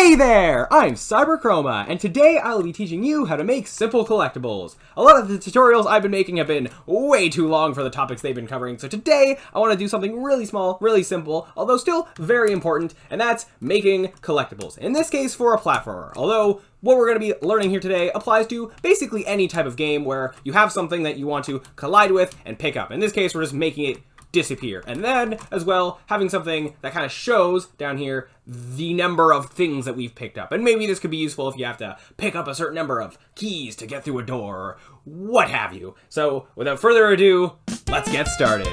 Hey there! I'm Chroma, and today I will be teaching you how to make simple collectibles. A lot of the tutorials I've been making have been way too long for the topics they've been covering, so today I want to do something really small, really simple, although still very important, and that's making collectibles. In this case, for a platformer, although what we're going to be learning here today applies to basically any type of game where you have something that you want to collide with and pick up. In this case, we're just making it disappear. And then, as well, having something that kind of shows down here the number of things that we've picked up. And maybe this could be useful if you have to pick up a certain number of keys to get through a door, or what have you. So, without further ado, let's get started.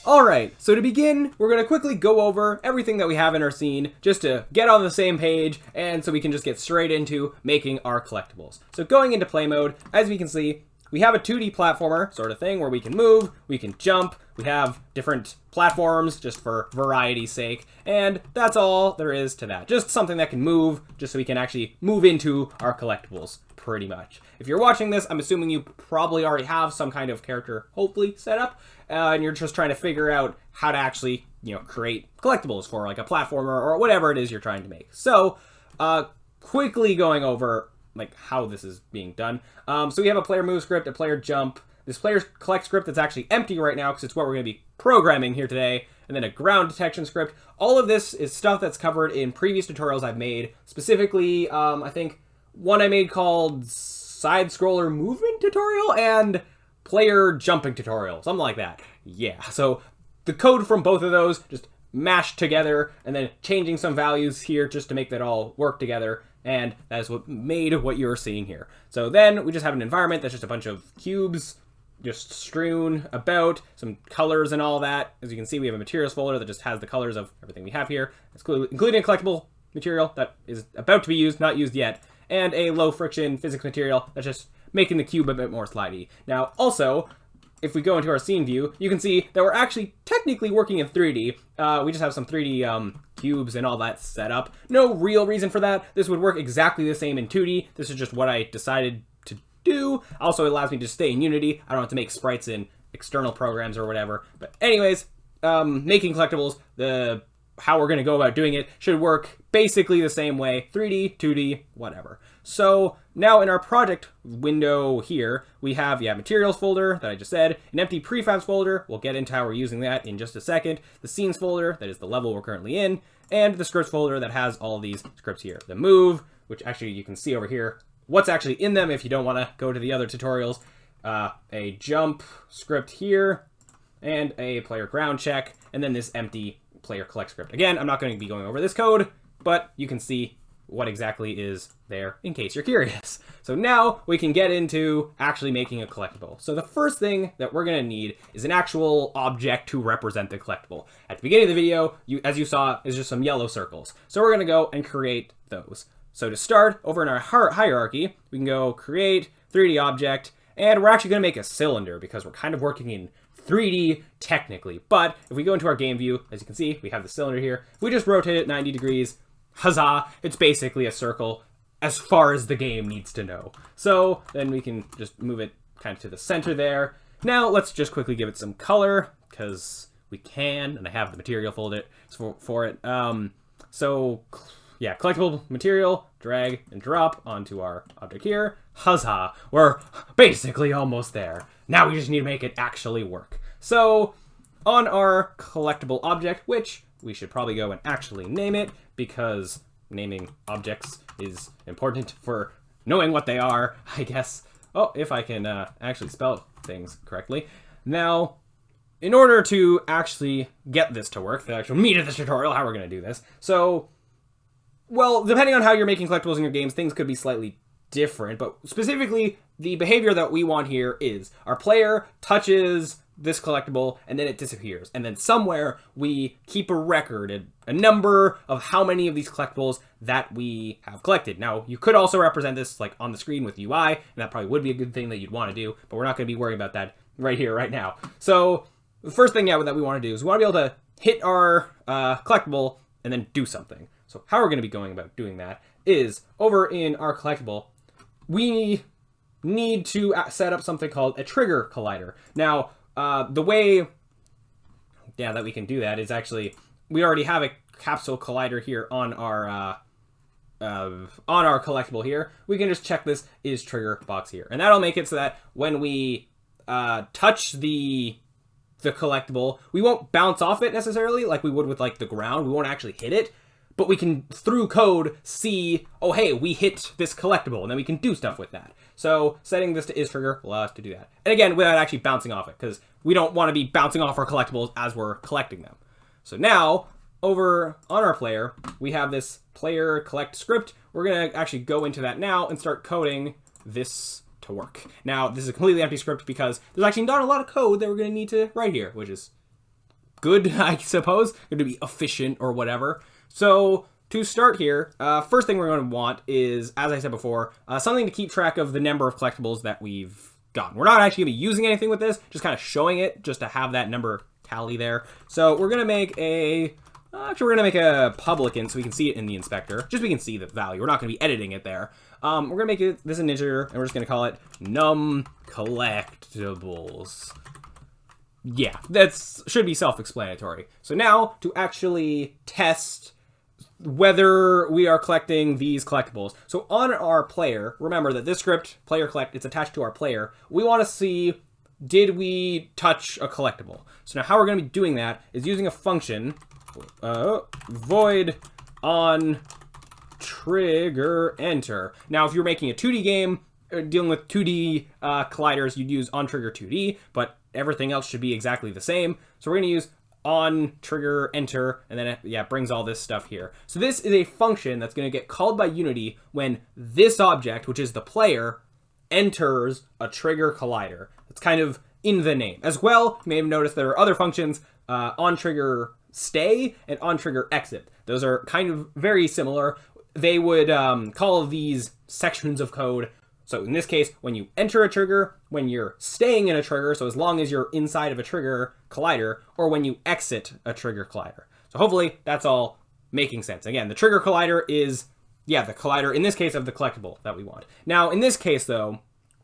Alright, so to begin, we're going to quickly go over everything that we have in our scene, just to get on the same page, and so we can just get straight into making our collectibles. So going into play mode, as we can see, we have a 2D platformer sort of thing where we can move, we can jump, we have different platforms just for variety's sake, and that's all there is to that. Just something that can move, just so we can actually move into our collectibles, pretty much. If you're watching this, I'm assuming you probably already have some kind of character, hopefully, set up, and you're just trying to figure out how to actually, create collectibles for like a platformer or whatever it is you're trying to make. So, quickly going over like how this is being done. So we have a player move script, a player jump, this player collect script that's actually empty right now because it's what we're going to be programming here today, and then a ground detection script. All of this is stuff that's covered in previous tutorials I've made, specifically, I think one I made called side scroller movement tutorial and player jumping tutorial, something like that. Yeah, so the code from both of those just mashed together and then changing some values here just to make that all work together, and that is what made what you're seeing here. So then we just have an environment that's just a bunch of cubes just strewn about, some colors and all that. As you can see, we have a materials folder that just has the colors of everything we have here, including a collectible material that is about to be used, not used yet, and a low friction physics material that's just making the cube a bit more slidey. Now, also, if we go into our scene view, you can see that we're actually technically working in 3D. We just have some 3D cubes and all that set up. No real reason for that. This would work exactly the same in 2D. This is just what I decided to do. Also, it allows me to stay in Unity. I don't have to make sprites in external programs or whatever. But anyways, making collectibles, how we're going to go about doing it should work basically the same way. 3D, 2D, whatever. So now in our project window here, we have, materials folder that I just said, an empty prefabs folder. We'll get into how we're using that in just a second. The scenes folder, that is the level we're currently in, and the scripts folder that has all these scripts here. The move, which actually you can see over here what's actually in them if you don't want to go to the other tutorials. A jump script here, and a player ground check, and then this empty player collect script. Again, I'm not going to be going over this code, but you can see what exactly is there in case you're curious. So now we can get into actually making a collectible. So the first thing that we're going to need is an actual object to represent the collectible. At the beginning of the video, as you saw, is just some yellow circles. So we're going to go and create those. So to start, over in our hierarchy, we can go create 3D object, and we're actually going to make a cylinder because we're kind of working in 3D technically. But if we go into our game view, as you can see, we have the cylinder here. If we just rotate it 90 degrees, huzzah, it's basically a circle as far as the game needs to know. So then we can just move it kind of to the center there. Now let's just quickly give it some color because we can, and I have the material folder for it. Collectible material, drag and drop onto our object here. Huzzah, we're basically almost there. Now we just need to make it actually work. So on our collectible object, which we should probably go and actually name it, because naming objects is important for knowing what they are, I guess. Oh, if I can actually spell things correctly. Now, in order to actually get this to work, the actual meat of this tutorial, how we're going to do this. So, well, depending on how you're making collectibles in your games, things could be slightly different, but specifically, the behavior that we want here is our player touches this collectible, and then it disappears. And then somewhere we keep a record, a number of how many of these collectibles that we have collected. Now, you could also represent this like on the screen with UI, and that probably would be a good thing that you'd want to do, but we're not going to be worrying about that right here, right now. So the first thing that we want to do is we want to be able to hit our collectible and then do something. So how we're going to be going about doing that is over in our collectible, we need to set up something called a trigger collider. Now, the way yeah, that we can do that is actually, we already have a capsule collider here on our collectible here. We can just check this is trigger box here, and that'll make it so that when we touch the collectible, we won't bounce off it necessarily like we would with like the ground. We won't actually hit it, but we can through code see, oh hey, we hit this collectible, and then we can do stuff with that. So setting this to is trigger will allow us to do that, and again without actually bouncing off it, because we don't want to be bouncing off our collectibles as we're collecting them. So now over on our player, we have this player collect script. We're going to actually go into that now and start coding this to work. Now, this is a completely empty script because there's actually not a lot of code that we're going to need to write here, which is good, I suppose. Going to be efficient or whatever. So to start here, first thing we're going to want is, as I said before, something to keep track of the number of collectibles that we've gotten. We're not actually going to be using anything with this, just kind of showing it, just to have that number tally there. So we're going to make a... Actually, we're going to make a public int so we can see it in the inspector. Just so we can see the value. We're not going to be editing it there. We're going to make this an integer, and we're just going to call it num collectibles. Yeah, that should be self-explanatory. So now, to actually test whether we are collecting these collectibles. So on our player, remember that this script, player collect, it's attached to our player. We want to see, did we touch a collectible? So now how we're going to be doing that is using a function... void on trigger enter. Now, if you're making a 2D game, dealing with 2D colliders, you'd use on trigger 2D, but everything else should be exactly the same. So we're going to use on trigger enter, and then it brings all this stuff here. So this is a function that's going to get called by Unity when this object, which is the player, enters a trigger collider. It's kind of in the name. As well, you may have noticed there are other functions, on trigger stay and on trigger exit. Those are kind of very similar. They would call these sections of code. So in this case, when you enter a trigger, when you're staying in a trigger, so as long as you're inside of a trigger collider, or when you exit a trigger collider. So hopefully that's all making sense. Again, the trigger collider is, the collider in this case of the collectible that we want. Now in this case though,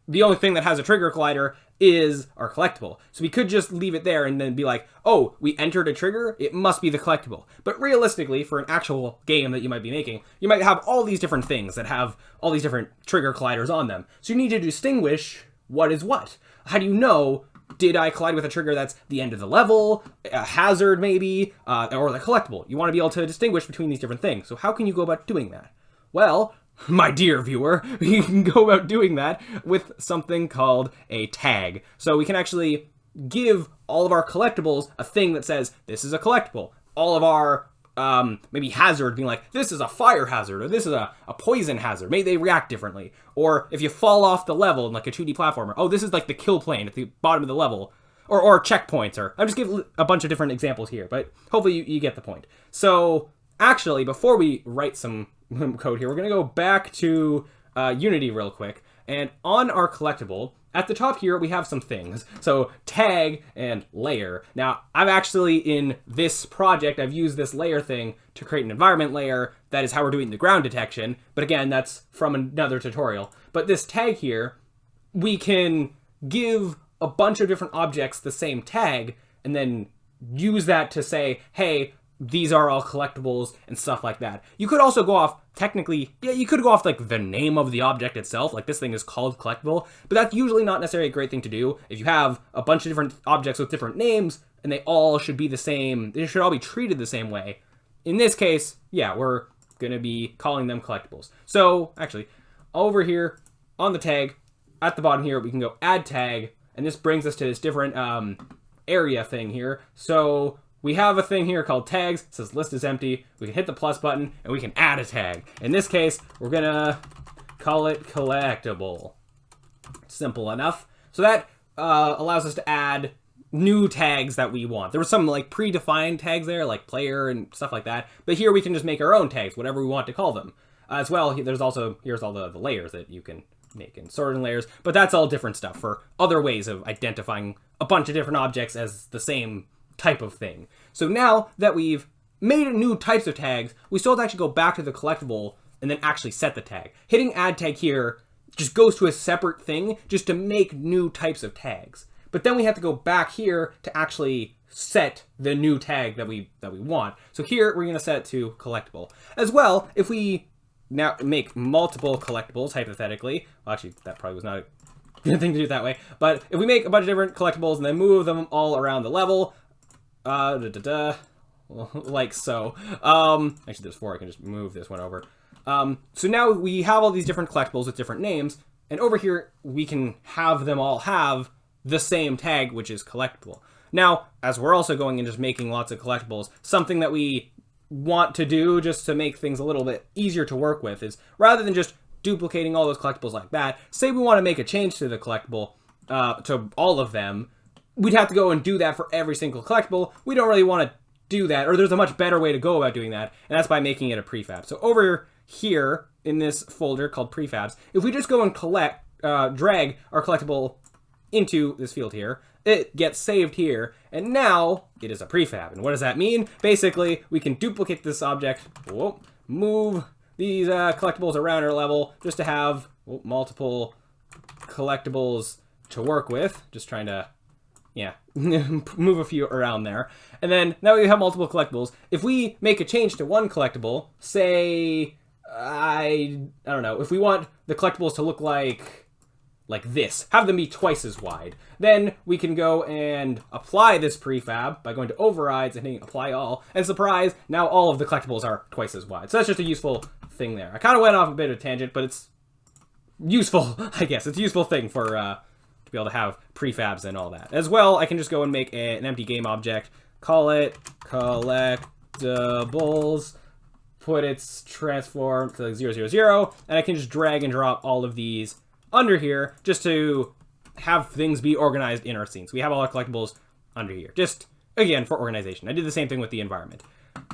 the only thing that has a trigger collider is our collectible. So we could just leave it there and then be like, oh, we entered a trigger, it must be the collectible. But realistically, for an actual game that you might be making, you might have all these different things that have all these different trigger colliders on them. So you need to distinguish what is what. How do you know, did I collide with a trigger that's the end of the level, a hazard maybe, or the collectible? You want to be able to distinguish between these different things. So how can you go about doing that? Well, my dear viewer, you can go about doing that with something called a tag. So we can actually give all of our collectibles a thing that says, this is a collectible. All of our, maybe hazard being like, this is a fire hazard, or this is a poison hazard. Maybe they react differently. Or if you fall off the level in like a 2D platformer, oh, this is like the kill plane at the bottom of the level. Or checkpoints, or I'm just giving a bunch of different examples here, but hopefully you get the point. So actually, before we write some code here, we're going to go back to Unity real quick, and on our collectible, at the top here, we have some things. So tag and layer. Now, I've actually, in this project, I've used this layer thing to create an environment layer. That is how we're doing the ground detection. But again, that's from another tutorial. But this tag here, we can give a bunch of different objects the same tag, and then use that to say, hey, these are all collectibles and stuff like that. You could also go off, technically, you could go off like the name of the object itself, like this thing is called collectible, but that's usually not necessarily a great thing to do. If you have a bunch of different objects with different names, and they all should be the same, they should all be treated the same way. In this case, we're gonna be calling them collectibles. So, actually, over here, on the tag, at the bottom here, we can go add tag, and this brings us to this different area thing here. So, we have a thing here called tags. It says list is empty. We can hit the plus button and we can add a tag. In this case, we're gonna call it collectible. Simple enough. So that allows us to add new tags that we want. There were some like predefined tags there, like player and stuff like that. But here we can just make our own tags, whatever we want to call them. As well, here's all the layers that you can make in sorting layers. But that's all different stuff for other ways of identifying a bunch of different objects as the same type of thing. So now that we've made new types of tags, we still have to actually go back to the collectible and then actually set the tag. Hitting add tag here just goes to a separate thing just to make new types of tags. But then we have to go back here to actually set the new tag that we want. So here we're going to set it to collectible. As well, if we now make multiple collectibles, hypothetically, well, actually, that probably was not a good thing to do it that way, but if we make a bunch of different collectibles and then move them all around the level, like so. Actually, there's 4. I can just move this one over. So now we have all these different collectibles with different names, and over here we can have them all have the same tag, which is collectible. Now, as we're also going and just making lots of collectibles, something that we want to do just to make things a little bit easier to work with is, rather than just duplicating all those collectibles like that, say we want to make a change to the collectible, to all of them, we'd have to go and do that for every single collectible. We don't really want to do that, or there's a much better way to go about doing that, and that's by making it a prefab. So over here in this folder called prefabs, if we just go and drag our collectible into this field here, it gets saved here, and now it is a prefab. And what does that mean? Basically, we can duplicate this object, move these collectibles around our level just to have multiple collectibles to work with. Just trying to, move a few around there. And then now we have multiple collectibles. If we make a change to one collectible, say, I don't know, if we want the collectibles to look like this, have them be twice as wide, then we can go and apply this prefab by going to overrides and hitting apply all, and surprise, now all of the collectibles are twice as wide. So that's just a useful thing there. I kind of went off a bit of a tangent, but it's useful, I guess. It's a useful thing for to be able to have prefabs and all that. As well, I can just go and make an empty game object, call it Collectables, put its transform to 0, and I can just drag and drop all of these under here just to have things be organized in our scene. So we have all our collectibles under here, just again for organization. I did the same thing with the environment.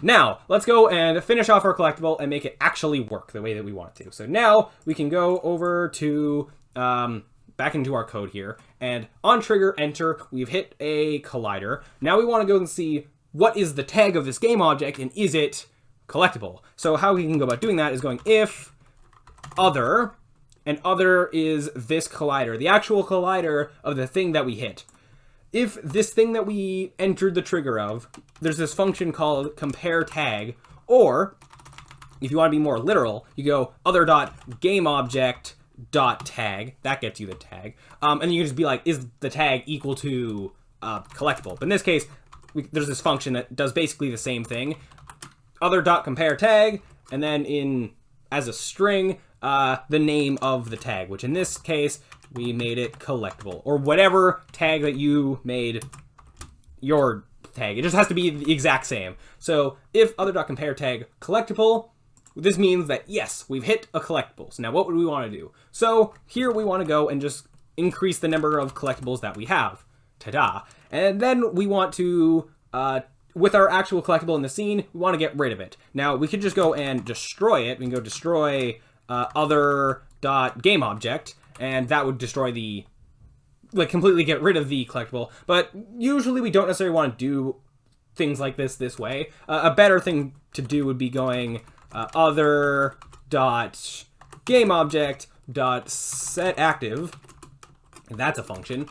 Now let's go and finish off our collectible and make it actually work the way that we want it to. So now we can go over to back into our code here, and on trigger enter, we've hit a collider. Now we want to go and see what is the tag of this game object and is it collectible. So how we can go about doing that is going if other, and other is this collider, the actual collider of the thing that we hit. If this thing that we entered the trigger of, there's this function called compare tag, or if you want to be more literal, you go other.gameObject.tag, that gets you the tag, and you can just be like, is the tag equal to collectible? But in this case, there's this function that does basically the same thing, other.compare tag, and then as a string, the name of the tag, which in this case, we made it collectible, or whatever tag that you made your tag. It just has to be the exact same. So if other.compare tag collectible, this means that yes, we've hit a collectibles. Now what would we want to do? So here we want to go and just increase the number of collectibles that we have. Ta-da. And then we want to, with our actual collectible in the scene, we want to get rid of it. Now we could just go and destroy it. We can go destroy other.gameObject, and that would destroy the, completely get rid of the collectible. But usually we don't necessarily want to do things like this way. A better thing to do would be going other.gameObject.setActive, and that's a function,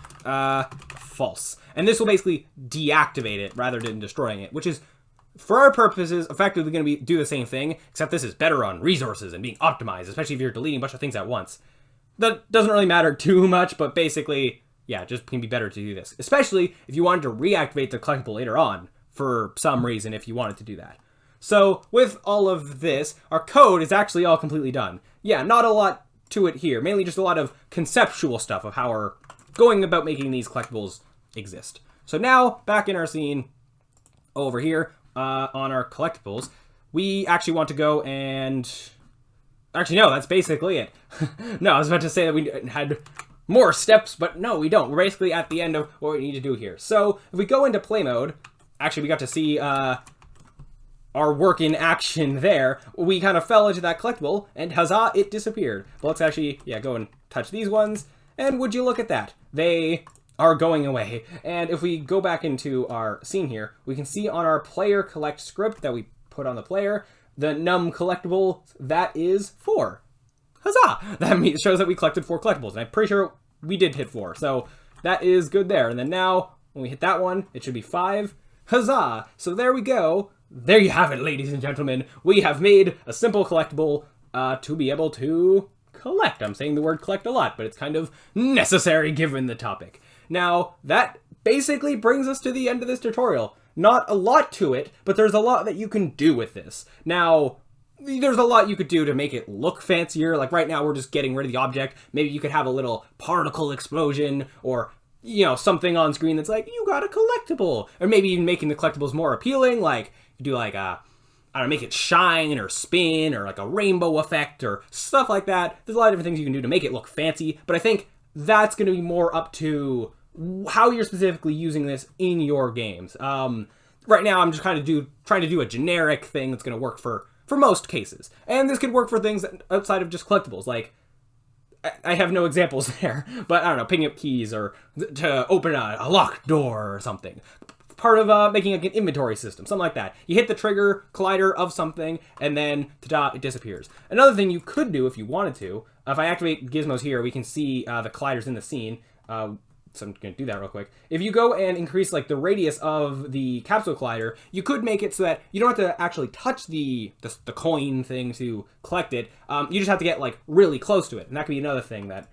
false. And this will basically deactivate it rather than destroying it, which is, for our purposes, effectively going to do the same thing, except this is better on resources and being optimized, especially if you're deleting a bunch of things at once. That doesn't really matter too much, but basically, yeah, just can be better to do this. Especially if you wanted to reactivate the collectible later on, for some reason, if you wanted to do that. So, with all of this, our code is actually all completely done. Yeah, not a lot to it here, mainly just a lot of conceptual stuff of how we're going about making these collectibles exist. So now, back in our scene, over here, on our collectibles, we actually want to go and... Actually, no, that's basically it. No, I was about to say that we had more steps, but no, we don't. We're basically at the end of what we need to do here. So, if we go into play mode, actually, we got to see our work in action there. We kind of fell into that collectible, and huzzah, it disappeared. But let's actually, go and touch these ones, and would you look at that? They are going away. And if we go back into our scene here, we can see on our player collect script that we put on the player, the num collectible, that is 4. Huzzah! That shows that we collected 4 collectibles, and I'm pretty sure we did hit 4, so that is good there. And then now, When we hit that one, it should be 5. Huzzah! So there we go. There you have it, ladies and gentlemen. We have made a simple collectible to be able to collect. I'm saying the word collect a lot, but it's kind of necessary given the topic. Now, that basically brings us to the end of this tutorial. Not a lot to it, but there's a lot that you can do with this. Now, there's a lot you could do to make it look fancier. Like right now, we're just getting rid of the object. Maybe you could have a little particle explosion or, you know, something on screen that's like, you got a collectible. Or maybe even making the collectibles more appealing. Like, you do like a, I don't know, make it shine or spin or like a rainbow effect or stuff like that. There's a lot of different things you can do to make it look fancy. But I think that's going to be more up to how you're specifically using this in your games. Right now, I'm just kind of trying to do a generic thing that's going to work for most cases. And this could work for things outside of just collectibles. Like, I have no examples there, but I don't know, picking up keys or to open a locked door or something. Part of making like an inventory system, something like that. You hit the trigger collider of something, and then ta-da, it disappears. Another thing you could do if you wanted to, if I activate gizmos here, we can see the colliders in the scene. So I'm going to do that real quick. If you go and increase like the radius of the capsule collider, you could make it so that you don't have to actually touch the coin thing to collect it. You just have to get like really close to it. And that could be another thing that,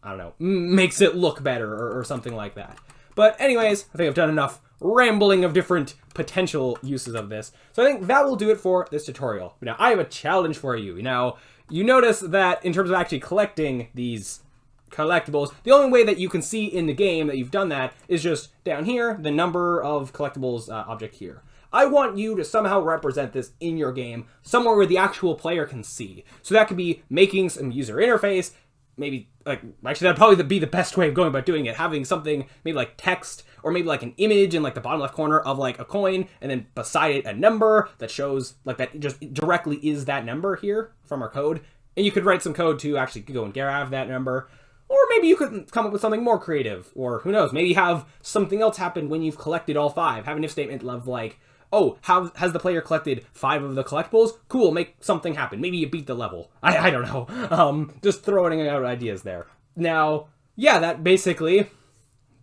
I don't know, makes it look better or something like that. But anyways, I think I've done enough rambling of different potential uses of this. So I think that will do it for this tutorial. Now, I have a challenge for you. Now, you notice that in terms of actually collecting these collectibles, the only way that you can see in the game that you've done that is just down here, the number of collectibles object here. I want you to somehow represent this in your game somewhere where the actual player can see. So that could be making some user interface, maybe like, actually that'd probably be the best way of going about doing it, having something maybe like text or maybe like an image in like the bottom left corner of like a coin and then beside it a number that shows like that just directly is that number here from our code. And you could write some code to actually go and grab that number. Or maybe you could come up with something more creative, or who knows, maybe have something else happen when you've collected all 5. Have an if statement of like, oh, has the player collected 5 of the collectibles? Cool, make something happen. Maybe you beat the level. I don't know. Just throwing out ideas there. Now, yeah, that basically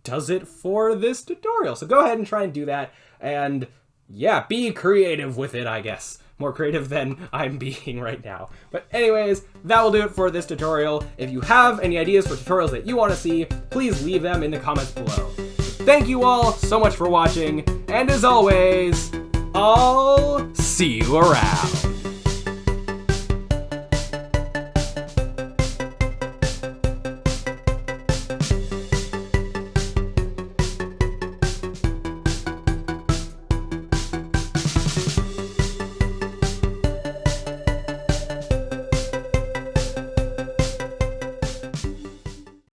does it for this tutorial. So go ahead and try and do that. And yeah, be creative with it, I guess. More creative than I'm being right now. But anyways, that will do it for this tutorial. If you have any ideas for tutorials that you want to see, please leave them in the comments below. Thank you all so much for watching, and as always, I'll see you around.